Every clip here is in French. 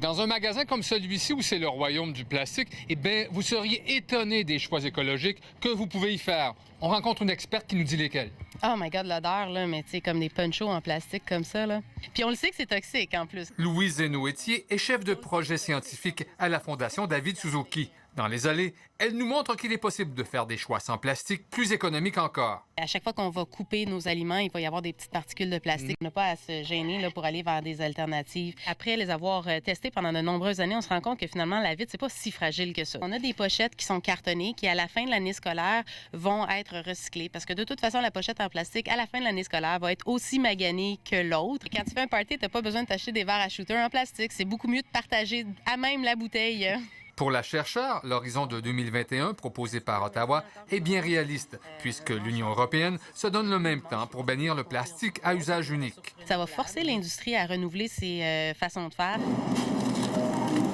Dans un magasin comme celui-ci où c'est le royaume du plastique, eh bien, vous seriez étonné des choix écologiques que vous pouvez y faire. On rencontre une experte qui nous dit lesquels. Oh my God, l'odeur, là, mais tu sais, comme des ponchos en plastique comme ça, là. Puis on le sait que c'est toxique, en plus. Louise Zenoétier est chef de projet scientifique à la Fondation David Suzuki. Dans Les Allées, elle nous montre qu'il est possible de faire des choix sans plastique plus économiques encore. À chaque fois qu'on va couper nos aliments, il va y avoir des petites particules de plastique. On n'a pas à se gêner là, pour aller vers des alternatives. Après les avoir testées pendant de nombreuses années, on se rend compte que finalement, la vitre, c'est pas si fragile que ça. On a des pochettes qui sont cartonnées, qui à la fin de l'année scolaire vont être recyclées. Parce que de toute façon, la pochette en plastique, à la fin de l'année scolaire, va être aussi maganée que l'autre. Quand tu fais un party, t'as pas besoin de t'acheter des verres à shooter en plastique. C'est beaucoup mieux de partager à même la bouteille. Pour la chercheure, l'horizon de 2021 proposé par Ottawa est bien réaliste, puisque l'Union européenne se donne le même temps pour bannir le plastique à usage unique. Ça va forcer l'industrie à renouveler ses façons de faire.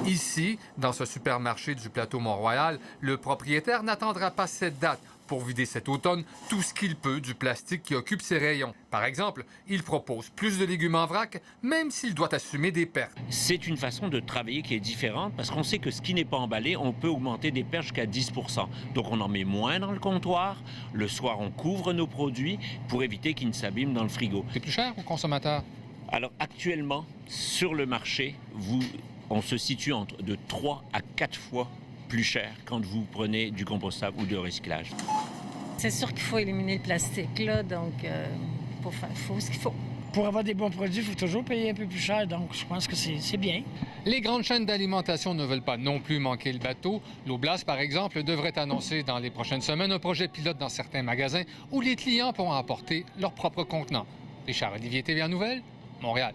Ici, dans ce supermarché du plateau Mont-Royal, le propriétaire n'attendra pas cette date pour vider cet automne tout ce qu'il peut du plastique qui occupe ses rayons. Par exemple, il propose plus de légumes en vrac, même s'il doit assumer des pertes. C'est une façon de travailler qui est différente parce qu'on sait que ce qui n'est pas emballé, on peut augmenter des pertes jusqu'à 10 %. Donc on en met moins dans le comptoir. Le soir, on couvre nos produits pour éviter qu'ils ne s'abîment dans le frigo. C'est plus cher aux consommateurs? Alors actuellement, sur le marché, on se situe entre de 3 à 4 fois plus cher quand vous prenez du compostable ou du recyclage. C'est sûr qu'il faut éliminer le plastique, là, donc il faut ce qu'il faut. Pour avoir des bons produits, il faut toujours payer un peu plus cher, donc je pense que c'est bien. Les grandes chaînes d'alimentation ne veulent pas non plus manquer le bateau. L'Oblast, par exemple, devrait annoncer dans les prochaines semaines un projet pilote dans certains magasins où les clients pourront apporter leurs propres contenants. Richard Olivier, TVA Nouvelles, Montréal.